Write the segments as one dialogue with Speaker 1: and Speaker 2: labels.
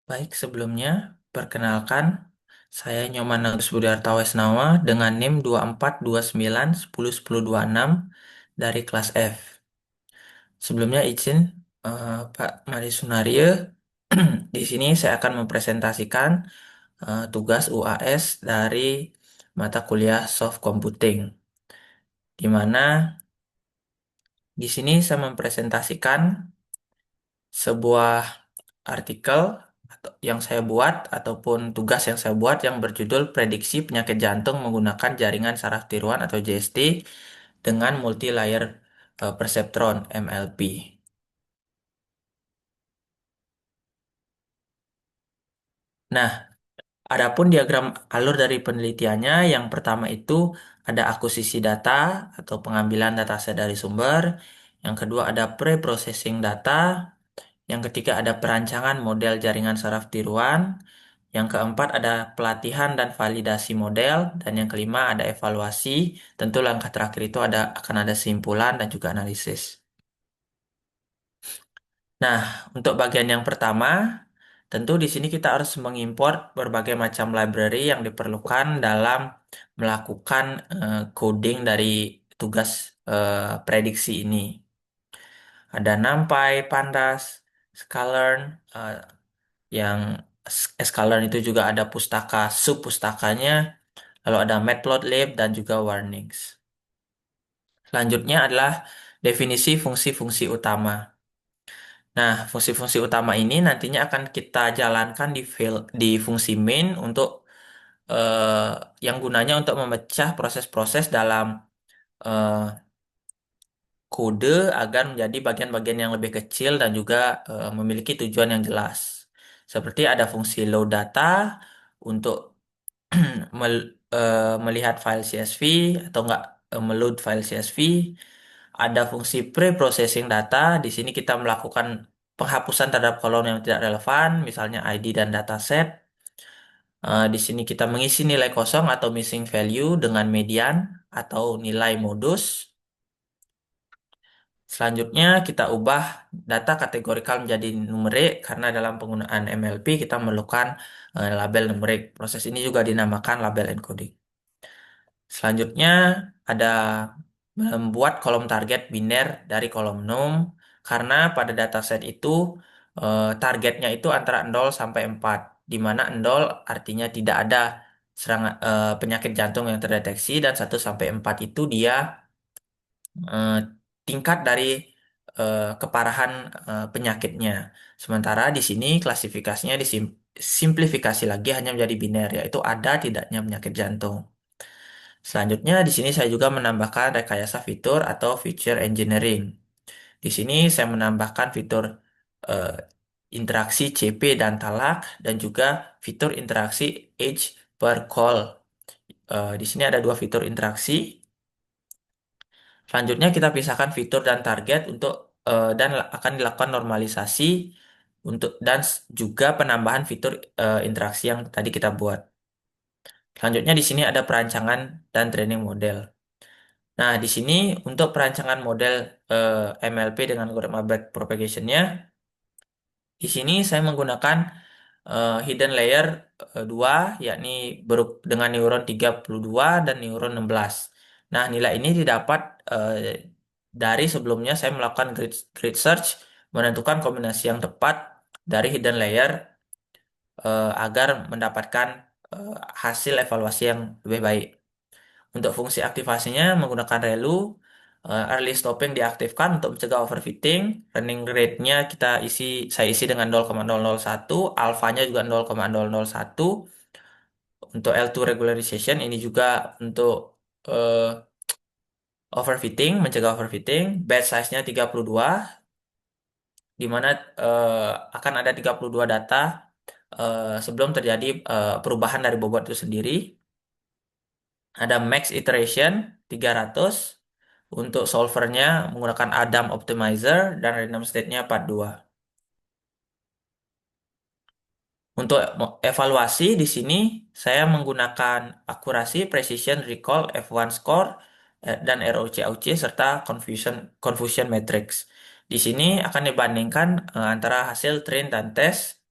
Speaker 1: Baik, sebelumnya perkenalkan saya Nyoman Agus Budiarto Wesnawa dengan NIM 2429101026 dari kelas F. Sebelumnya izin Pak Mari Sunario, di sini saya akan mempresentasikan tugas UAS dari mata kuliah Soft Computing, di mana di sini saya mempresentasikan sebuah artikel yang saya buat ataupun tugas yang saya buat yang berjudul Prediksi Penyakit Jantung Menggunakan Jaringan Saraf Tiruan atau JST dengan Multi-Layer Perceptron MLP. Nah, adapun diagram alur dari penelitiannya, yang pertama itu ada akuisisi data atau pengambilan dataset dari sumber. Yang kedua ada pre-processing data. Yang ketiga ada perancangan model jaringan saraf tiruan. Yang keempat ada pelatihan dan validasi model. Dan yang kelima ada evaluasi. Tentu langkah terakhir itu akan ada simpulan dan juga analisis. Nah, untuk bagian yang pertama, tentu di sini kita harus mengimport berbagai macam library yang diperlukan dalam melakukan coding dari tugas prediksi ini. Ada NumPy, Pandas, Sklearn, yang Sklearn itu juga ada pustaka sub-pustakanya, lalu ada Matplotlib dan juga Warnings. Selanjutnya adalah definisi fungsi-fungsi utama. Nah, fungsi-fungsi utama ini nantinya akan kita jalankan di fungsi main untuk eh, yang gunanya untuk memecah proses-proses dalam eh, kode agar menjadi bagian-bagian yang lebih kecil dan juga memiliki tujuan yang jelas. Seperti ada fungsi load data untuk melihat file CSV atau enggak meload file CSV. Ada fungsi pre-processing data. Di sini kita melakukan penghapusan terhadap kolom yang tidak relevan, misalnya ID dan dataset. Di sini kita mengisi nilai kosong atau missing value dengan median atau nilai modus. Selanjutnya kita ubah data kategorikal menjadi numerik karena dalam penggunaan MLP kita memerlukan label numerik. Proses ini juga dinamakan label encoding. Selanjutnya ada membuat kolom target biner dari kolom num karena pada dataset itu targetnya itu antara 0 sampai 4, di mana 0 artinya tidak ada penyakit jantung yang terdeteksi dan 1 sampai 4 itu dia eh, tingkat dari keparahan penyakitnya. Sementara di sini klasifikasinya disimplifikasi lagi hanya menjadi biner, yaitu ada tidaknya penyakit jantung. Selanjutnya di sini saya juga menambahkan rekayasa fitur atau feature engineering. Di sini saya menambahkan fitur eh, interaksi CP dan talak dan juga fitur interaksi edge per call. Di sini ada dua fitur interaksi. Selanjutnya kita pisahkan fitur dan target untuk dan akan dilakukan normalisasi untuk dan juga penambahan fitur interaksi yang tadi kita buat. Selanjutnya di sini ada perancangan dan training model. Nah, di sini untuk perancangan model MLP dengan algoritma back propagation-nya, di sini saya menggunakan hidden layer 2, yakni dengan neuron 32 dan neuron 16. Nah, nilai ini didapat dari sebelumnya saya melakukan grid search, menentukan kombinasi yang tepat dari hidden layer agar mendapatkan eh, hasil evaluasi yang lebih baik. Untuk fungsi aktivasinya menggunakan ReLU, early stopping diaktifkan untuk mencegah overfitting, running rate-nya saya isi dengan 0,001, alfanya juga 0,001. Untuk L2 regularization ini juga untuk eh, overfitting, mencegah overfitting, batch size-nya 32, di mana akan ada 32 data sebelum terjadi perubahan dari bobot itu sendiri. Ada max iteration 300. Untuk solvernya menggunakan Adam Optimizer dan random state-nya 42. Untuk evaluasi di sini saya menggunakan akurasi, precision, recall, F1 score, dan ROC-AUC serta confusion matrix. Di sini akan dibandingkan antara hasil train dan test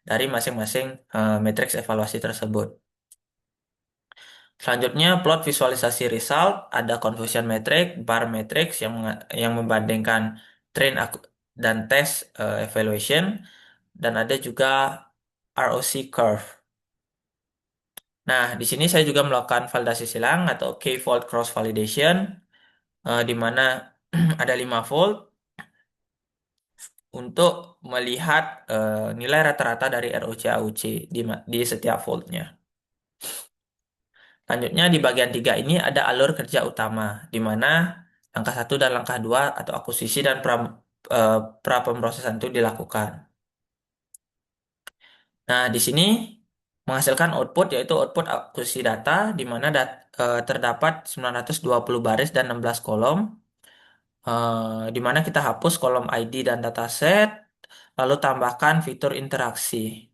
Speaker 1: dari masing-masing matriks evaluasi tersebut. Selanjutnya, plot visualisasi result, ada confusion metric, bar matrix yang membandingkan train dan test evaluation, dan ada juga ROC curve. Nah, di sini saya juga melakukan validasi silang atau k-fold cross validation, di mana ada 5 fold untuk melihat nilai rata-rata dari ROC AUC di setiap foldnya. Selanjutnya di bagian 3 ini ada alur kerja utama, di mana langkah 1 dan langkah 2 atau akuisisi dan eh, pra pemrosesan itu dilakukan. Nah, di sini menghasilkan output yaitu output akuisisi data, di mana terdapat 920 baris dan 16 kolom, di mana kita hapus kolom ID dan dataset, lalu tambahkan fitur interaksi.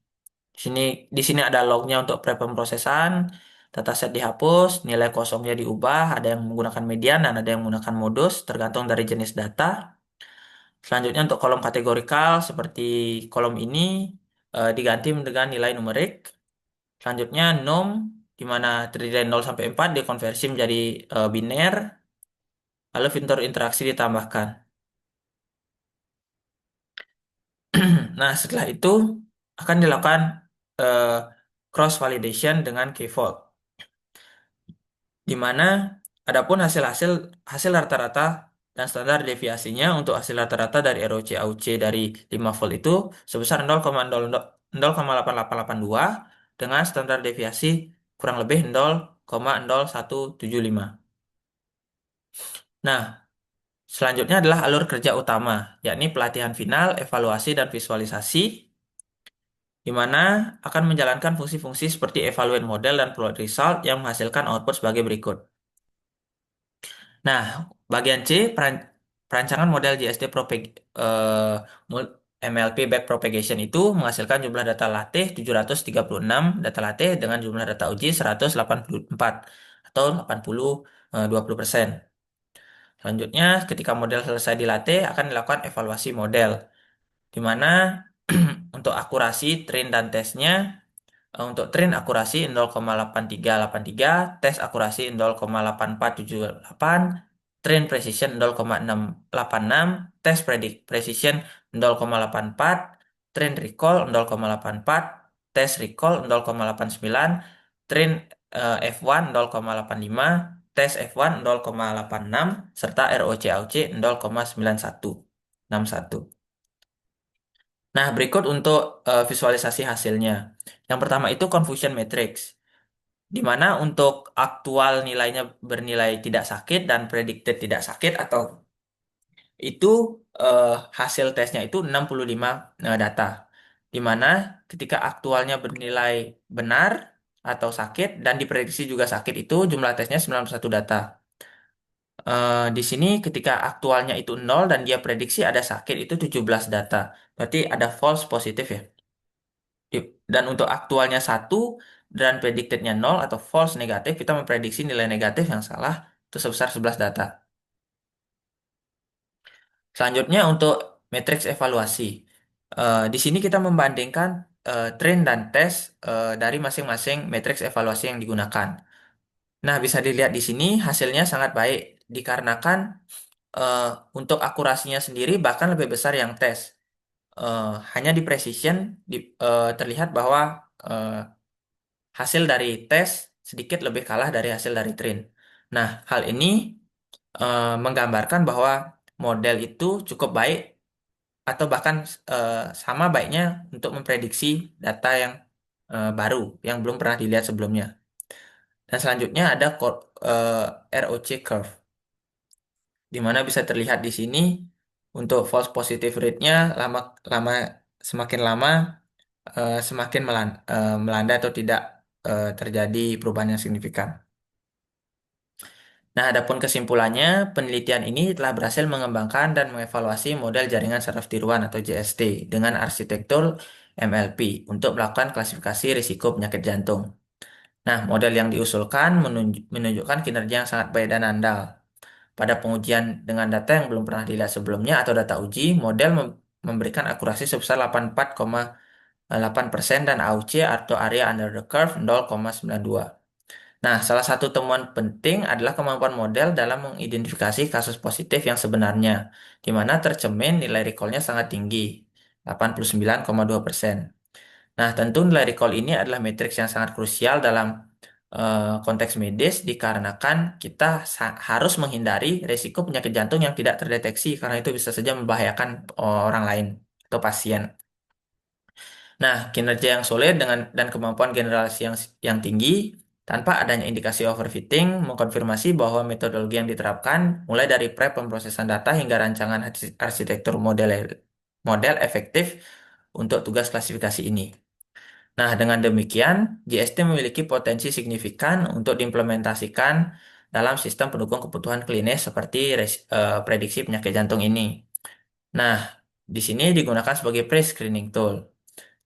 Speaker 1: Sini di sini ada lognya untuk prepemprosesan, dataset dihapus, nilai kosongnya diubah, ada yang menggunakan median dan ada yang menggunakan modus tergantung dari jenis data. Selanjutnya untuk kolom kategorikal seperti kolom ini diganti dengan nilai numerik. Selanjutnya num di mana terdiri dari 0 sampai 4 dikonversi menjadi biner, lalu fitur interaksi ditambahkan. Nah, setelah itu akan dilakukan eh, cross validation dengan key-fold, di mana adapun hasil-hasil hasil rata-rata dan standar deviasinya untuk hasil rata-rata dari ROC AUC dari 5 volt itu sebesar 0,088882 dengan standar deviasi kurang lebih 0,0175. Nah, selanjutnya adalah alur kerja utama, yakni pelatihan final, evaluasi, dan visualisasi, di mana akan menjalankan fungsi-fungsi seperti evaluate model dan plot result yang menghasilkan output sebagai berikut. Nah, bagian C, perancangan model GSD eh, MLP backpropagation itu menghasilkan jumlah data latih 736 data latih dengan jumlah data uji 184 atau 20%. Selanjutnya, ketika model selesai dilatih, akan dilakukan evaluasi model, di mana untuk akurasi train dan tesnya, untuk train akurasi 0,8383, tes akurasi 0,8478, train precision 0,686, tes precision 0,84, train recall 0,84, tes recall 0,89, train F1 0,85, tes F1 0,86, serta ROC AUC 0,9161. Nah, berikut untuk visualisasi hasilnya. Yang pertama itu confusion matrix, di mana untuk aktual nilainya bernilai tidak sakit dan predicted tidak sakit atau itu eh, hasil tesnya itu 65 data. Di mana ketika aktualnya bernilai benar atau sakit dan diprediksi juga sakit itu jumlah tesnya 91 data. Di sini ketika aktualnya itu 0 dan dia prediksi ada sakit itu 17 data. Berarti ada false positif ya. Dan untuk aktualnya 1 dan predictednya 0 atau false negatif, kita memprediksi nilai negatif yang salah itu sebesar 11 data. Selanjutnya untuk matriks evaluasi. Di sini kita membandingkan train dan tes dari masing-masing matriks evaluasi yang digunakan. Nah, bisa dilihat di sini hasilnya sangat baik dikarenakan eh, untuk akurasinya sendiri bahkan lebih besar yang tes. Eh, Hanya di precision terlihat bahwa eh, hasil dari tes sedikit lebih kalah dari hasil dari train. Nah, hal ini menggambarkan bahwa model itu cukup baik atau bahkan eh, sama baiknya untuk memprediksi data yang baru yang belum pernah dilihat sebelumnya. Dan selanjutnya ada ROC curve, di mana bisa terlihat di sini untuk false positive rate-nya lama lama semakin lama semakin melanda atau tidak terjadi perubahan yang signifikan. Nah, adapun kesimpulannya, penelitian ini telah berhasil mengembangkan dan mengevaluasi model jaringan saraf tiruan atau JST dengan arsitektur MLP untuk melakukan klasifikasi risiko penyakit jantung. Nah, model yang diusulkan menunjukkan kinerja yang sangat baik dan andal. Pada pengujian dengan data yang belum pernah dilihat sebelumnya atau data uji, model memberikan akurasi sebesar 84,5%, 8% dan AUC atau area under the curve 0,92. Nah, salah satu temuan penting adalah kemampuan model dalam mengidentifikasi kasus positif yang sebenarnya, di mana tercermin nilai recall-nya sangat tinggi, 89,2%. Nah, tentu nilai recall ini adalah matriks yang sangat krusial dalam konteks medis dikarenakan kita harus menghindari risiko penyakit jantung yang tidak terdeteksi karena itu bisa saja membahayakan orang lain atau pasien. Nah, kinerja yang solid dan kemampuan generasi yang tinggi tanpa adanya indikasi overfitting mengkonfirmasi bahwa metodologi yang diterapkan mulai dari pemrosesan data hingga rancangan arsitektur model efektif untuk tugas klasifikasi ini. Nah, dengan demikian, GST memiliki potensi signifikan untuk diimplementasikan dalam sistem pendukung kebutuhan klinis seperti prediksi penyakit jantung ini. Nah, di sini digunakan sebagai pre-screening tool.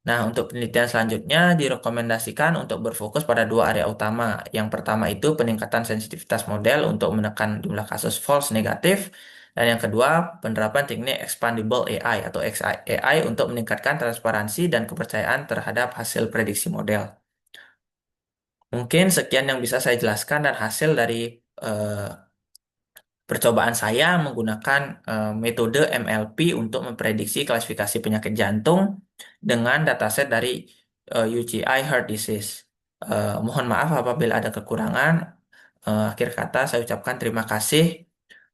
Speaker 1: Nah, untuk penelitian selanjutnya direkomendasikan untuk berfokus pada dua area utama. Yang pertama itu peningkatan sensitivitas model untuk menekan jumlah kasus false negatif. Dan yang kedua, penerapan teknik expandable AI atau XAI untuk meningkatkan transparansi dan kepercayaan terhadap hasil prediksi model. Mungkin sekian yang bisa saya jelaskan dan hasil dari eh, percobaan saya menggunakan metode MLP untuk memprediksi klasifikasi penyakit jantung dengan dataset dari UGI Heart Disease. Mohon maaf apabila ada kekurangan. Akhir kata saya ucapkan terima kasih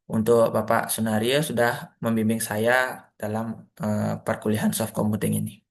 Speaker 1: untuk Bapak Sunario sudah membimbing saya dalam perkuliahan soft computing ini.